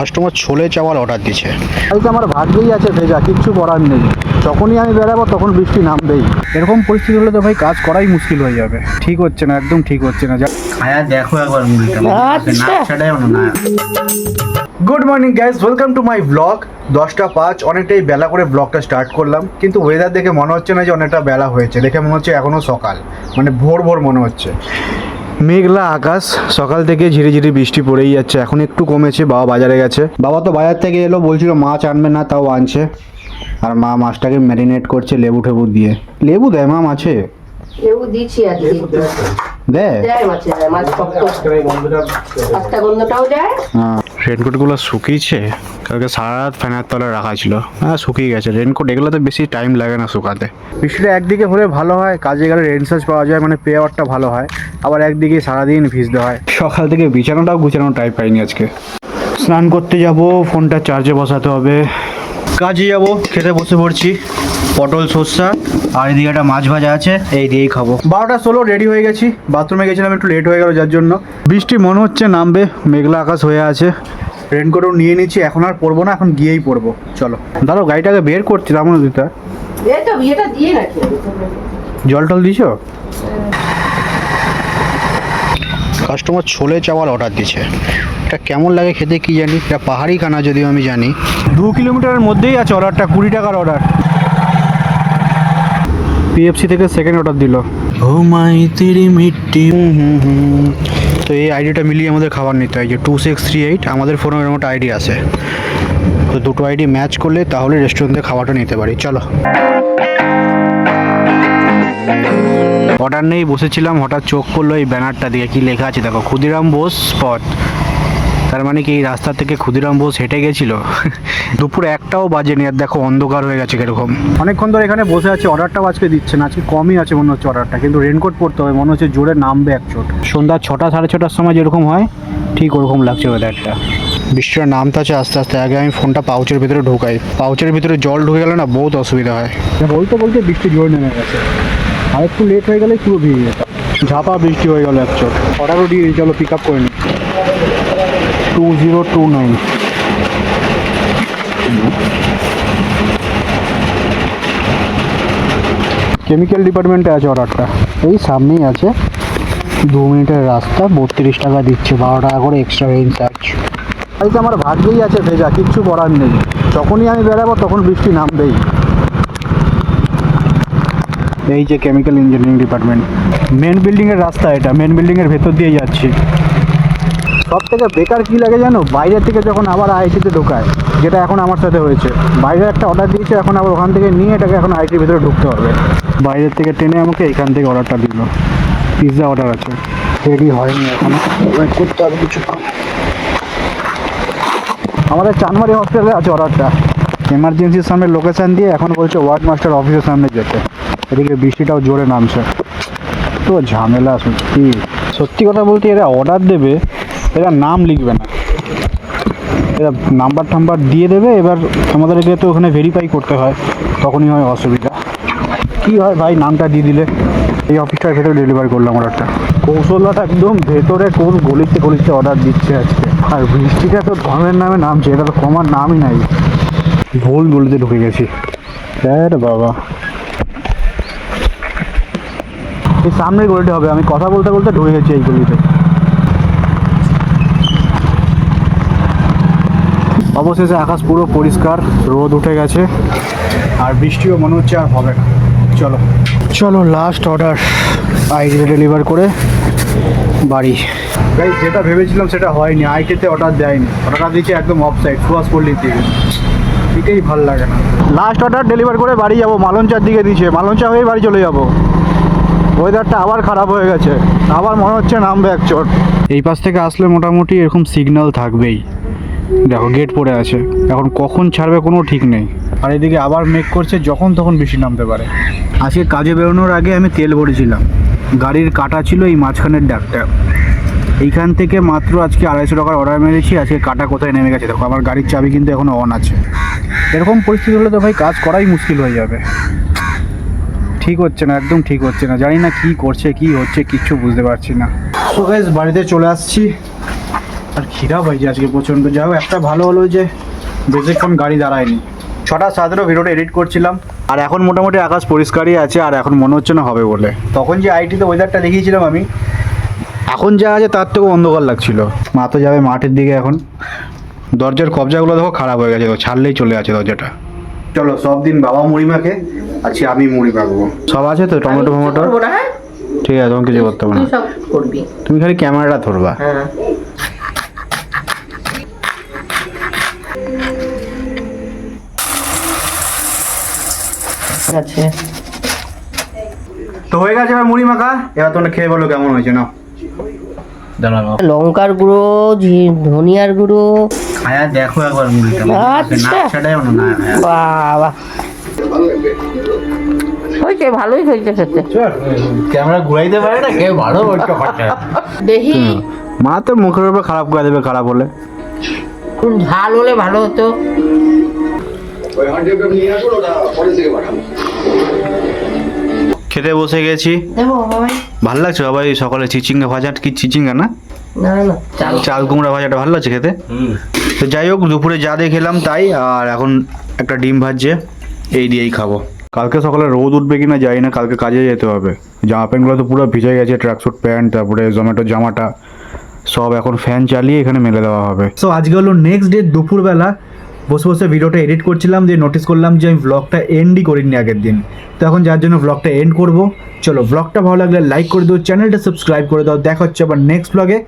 Customer ছোলে chawal order দিচ্ছে। আজকে আমার ভাগ্যেই আছে ভেজা, কিচ্ছু করার নেই। যখনই আমি বেরাবো তখন বৃষ্টি নামবেই। এরকম পরিস্থিতি হলে তো ভাই কাজ করাই মুশকিল হয়ে যাবে। ঠিক হচ্ছে না, একদম ঠিক হচ্ছে না। হ্যাঁ দেখো একবার মুড়িটা না। Good morning guys, welcome to my blog. 10টা 5, অনেকটাই বেলা করে ব্লগটা স্টার্ট করলাম, কিন্তু ওয়েদার দেখে মনে হচ্ছে না যে অনেকটা বেলা হয়েছে। দেখে মনে হচ্ছে এখনও সকাল, মানে ভোর ভোর মনে হচ্ছে। মেঘলা আকাশ, সকাল থেকে ঝিরি ঝিরি বৃষ্টি পড়েই যাচ্ছে। এখন একটু কমেছে। বাবা বাজারে গেছে। বাবা তো বাজার থেকে এলো, বলছিল মাছ আনবে না, তাও আনছে। আর মা মাছটাকে ম্যারিনেট করছে লেবু টেবু দিয়ে। লেবু দেয় মা মাছে? লেবু দিচ্ছি আর দেয় মাছ আস্তা গন্ধটাও যায়। রেনকোটগুলো শুকিয়েছে, কালকে সারা রাত ফ্যানের তলায় রাখা ছিল। হ্যাঁ শুকিয়ে গেছে রেনকোট। এগুলো তো বেশি টাইম লাগে না শুকাতে। বৃষ্টিটা একদিকে হলে ভালো হয়, কাজে গেলে রেনসাজ পাওয়া যায়, মানে পে আওয়ারটা ভালো হয়। আবার একদিকে সারাদিন ভিজতে হয়। সকাল থেকে বিছানাটাও গুছানোর টাইম পাইনি আজকে। স্নান করতে যাব, ফোনটা চার্জে বসাতে হবে, কাজে যাব, খেতে বসে পড়ছি। পটল সর্ষা আর এদিকে একটা মাছ ভাজা আছে, এই দিয়েই খাবো। 12টা 16 রেডি হয়ে গেছি। বাথরুমে গেছিলাম, একটু লেট হয়ে গেল যার জন্য। বৃষ্টি মনে হচ্ছে নামবে, মেঘলা আকাশ হয়ে আছে। রেনকোটও নিয়ে নিচ্ছি, এখন আর পরবো না, এখন গিয়েই পরবো। চলো দাঁড়াও, গাড়িটাকে বের করছি। রামন দিতা এই তো বিয়েটা দিয়ে রাখি। জল টল দিছো? কাস্টমার ছোলে চাওয়াল অর্ডার দিচ্ছে। এটা কেমন লাগে খেতে কি জানি। এটা পাহাড়ি খানা যদিও আমি জানি। 2 কিলোমিটারের মধ্যেই আছে অর্ডারটা, 20 টাকার অর্ডার। পিএফসি থেকে সেকেন্ড অর্ডার দিল। ও মাই তেরি মিট্টি। তো এই আইডিটা মিলিয়ে আমাদের খাবার নিতে হয়, যে 2638। আমাদের ফোনে এরকম একটা আইডি আছে, তো দুটো আইডি ম্যাচ করলে তাহলে রেস্টুরেন্টে খাবারটা নিতে পারি। চলো। অর্ডার নেই বসেছিলাম, হঠাৎ চোখ পড়লো এই ব্যানারটা দিয়ে। কি লেখা আছে দেখো, ক্ষুদিরাম বোস স্পট। তার মানে কি এই রাস্তা থেকে ক্ষুদিরাম বোস হেঁটে গেছিল? দুপুর 1টাও বাজেনি, আর দেখো অন্ধকার হয়ে গেছে কিরকম। অনেকক্ষণ ধরে এখানে বসে আছে, অর্ডারটাও আজকে দিচ্ছে না। আজকে কমই আছে মনে হচ্ছে অর্ডারটা, কিন্তু রেনকোট পরতে হবে, মনে হচ্ছে জোরে নামবে এক চোট। সন্ধ্যা 6টা 6:30টার সময় যেরকম হয় ঠিক ওরকম লাগছে ওয়েদারটা। বৃষ্টিটা নামতে আছে আস্তে আস্তে। আগে আমি ফোনটা পাউচের ভিতরে ঢুকাই, পাউচের ভিতরে জল ঢুকে গেলে না বহুত অসুবিধা হয়। বলতে বলতে বৃষ্টি জোরে নেমে গেছে, আর একটু লেট হয়ে গেলে পুরো ভিজে যেত। ঝাপা বৃষ্টি হয়ে গেল এক চোট। অর্ডারও দিয়ে চলো পিক আপ করে নি। 2029। কেমিক্যাল ডিপার্টমেন্টে আছে অর্ডারটা, এই সামনেই আছে। 2 মিনিটের রাস্তা, 32 টাকা দিচ্ছে, 12 টাকা করে এক্সট্রা রেঞ্জ চার্জ। আজকে আমার ভাগ্যেই আছে ভেজা, কিচ্ছু করার নেই। যখনই আমি বেরাবো তখন বৃষ্টি নামবেই। এই যে কেমিক্যাল ইঞ্জিনিয়ারিং ডিপার্টমেন্ট, মেন বিল্ডিংয়ের রাস্তা এটা। মেন বিল্ডিংয়ের ভেতর দিয়ে যাচ্ছি। সব থেকে বেকার কী লাগে জানো, বাইরের থেকে যখন আবার আইটিতে ঢোকায়, যেটা এখন আমার সাথে হয়েছে। বাইরে একটা অর্ডার দিয়েছে, এখন আবার ওখান থেকে নিয়ে এটাকে এখন আইটির ভিতরে ঢুকতে হবে। বাইরের থেকে টেনে আমাকে এখান থেকে অর্ডারটা দিল। পিৎজা অর্ডার আছে, রেডি হয়নি এখন, ওয়েট করতে হবে কিছুক্ষণ। আমাদের চানমারি হসপিটালে আছে অর্ডারটা। এমার্জেন্সির সামনে লোকেশান দিয়ে এখন বলছে ওয়ার্ড মাস্টার অফিসের সামনে যেতে। এদিকে বৃষ্টিটাও জোরে নামছে, তো ঝামেলা। সত্যি সত্যি কথা বলতে, এরা অর্ডার দেবে, এরা নাম লিখবে না, এরা নাম্বার টাম্বার দিয়ে দেবে। এবার আমাদেরকে তো ওখানে ভেরিফাই করতে হয়, তখনই হয় অসুবিধা। কী হয় ভাই, নামটা দিয়ে দিলে। এই অফিসটার ভেতরে ডেলিভারি করলাম অর্ডারটা। কৌশলটা একদম ভেতরে কোন গলিতে গলিতে অর্ডার দিচ্ছে আজকে। আর বৃষ্টিটা তো ধর্মের নামে নামছে, এটা তো কমার নামই নাই। ভুল গলিতে ঢুকে গেছি। আরে বাবা, এই সামনের গলিটা হবে। আমি কথা বলতে বলতে ঢুকে গেছি এই গলিতে। অবশেষে আকাশ পুরো পরিষ্কার, রোদ উঠে গেছে, আর বৃষ্টিও মনে হচ্ছে আর হবে না। চলো চলো, লাস্ট অর্ডার আইটিতে ডেলিভার করে বাড়ি। গাইস, যেটা ভেবেছিলাম সেটা হয়নি। আইটিতে অর্ডার দেয়নি, অর্ডারটা দিয়েছে একদম অফসাইড, সুভাষপল্লির দিকে। দিকেই ভালো লাগে না। লাস্ট অর্ডার ডেলিভার করে বাড়ি যাবো, মালঞ্চার দিকে দিয়েছে। মালঞ্চা হয়ে বাড়ি চলে যাবো। ওয়েদারটা আবার খারাপ হয়ে গেছে, আবার মনে হচ্ছে নামবে এক চোট। এই পাশ থেকে আসলে মোটামুটি এরকম সিগন্যাল থাকবেই। দেখো গেট পড়ে আছে, এখন কখন ছাড়বে কোনো ঠিক নেই। আর এদিকে আবার মেঘ করছে, যখন তখন বৃষ্টি নামতে পারে। আজকে কাজে বেরোনোর আগে আমি তেল ভরেছিলাম। গাড়ির কাটা ছিল এই মাঝখানের ডাকটা, এইখান থেকে মাত্র আজকে 250 টাকার অর্ডার মেরেছি। আজকে কাটা কোথায় নেমে গেছে দেখো। আমার গাড়ির চাবি কিন্তু এখনও অন আছে। এরকম পরিস্থিতি হলে তো ভাই কাজ করাই মুশকিল হয়ে যাবে। ঠিক হচ্ছে না, একদম ঠিক হচ্ছে না। জানি না কি করছে, কি হচ্ছে, কিচ্ছু বুঝতে পারছি না। সো গাইস, বাড়িতে চলে আসছি। আর খিদা পাইছে আজকে প্রচণ্ড। যাও একটা ভালো হলো যে বেশিক্ষণ গাড়ি দাঁড়ায়নি। 6:17 ভিডিওটা এডিট করছিলাম আর এখন মোটামুটি আকাশ পরিষ্কারই আছে আর এখন মনে হচ্ছে না হবে বলে। তখন যে আইটিতে ওয়েদারটা দেখিয়েছিলাম আমি, এখন যা আছে তার থেকেও অন্ধকার লাগছিল। মা তো যাবে মাঠের দিকে এখন। দরজার কবজাগুলো দেখো খারাপ হয়ে গেছে, তো ছাড়লেই চলে আছে দরজাটা। চলো সব দিন বাবা মুড়ি মাখে, আজকে আমি মুড়ি মাখবো। সব আছে তো টমেটো ফমেটো? করবো না, হ্যাঁ ঠিক আছে, তোমাকে কিছু করতে হবে তুই না, সব করবি। তুমি খালি ক্যামেরাটা ধরবা। হ্যাঁ ঠিক আছে। তো হয়ে গেছে এবার মুড়ি মাখা। এবার তোমরা খেয়ে বলো কেমন হয়েছে। না লঙ্কার গুঁড়ো, ধনিয়ার গুঁড়ো। খায়া দেখো একবার মুড়িটা, আচ্ছা। নাকছাটাই না বাবা হয়েছে, ভালোই হয়েছে খেতে। ক্যামেরা ঘুরাইতে পারে না কেউ, ভালো বলছো খরচা। দেখি মা তোর মুখের উপর খারাপ করে দেবে খারাপ হলে। খুব ঝাল হলে ভালো হতো। খেতে বসে গেছি। দেবো বাবাই? ভালো লাগছে বাবা এই সকালে চিচিঙ্গা ভাজা, কি চিচিঙ্গা না না না চাল চাল কুমড়া ভাজাটা ভালো লাগছে খেতে। তো যাই হোক, দুপুরে যা দিয়ে খেলাম তাই, আর এখন একটা ডিম ভাজছে, এই দিয়েই খাবো। কালকে সকালে রোদ উঠবে কিনা জানি না, কালকে কাজে যেতে হবে। জামা প্যান্টগুলো তো পুরো ভিজে গেছে, ট্র্যাকস্যুট প্যান্ট, তারপরে জোম্যাটোর জামাটা সব এখন ফ্যান চালিয়ে এখানে মেলে দেওয়া হবে। সো আজকে হলো নেক্সট ডে দুপুরবেলা, বসে বসে ভিডিওটা এডিট করছিলাম, যে নোটিস করলাম যে আমি ব্লগটা এন্ডই করিনি আগের দিন। তো এখন যার জন্য ব্লগটা এন্ড করব। চলো ব্লগটা ভালো লাগলে লাইক করে দাও, চ্যানেলটা সাবস্ক্রাইব করে দাও। দেখা হচ্ছে আবার নেক্সট ব্লগে।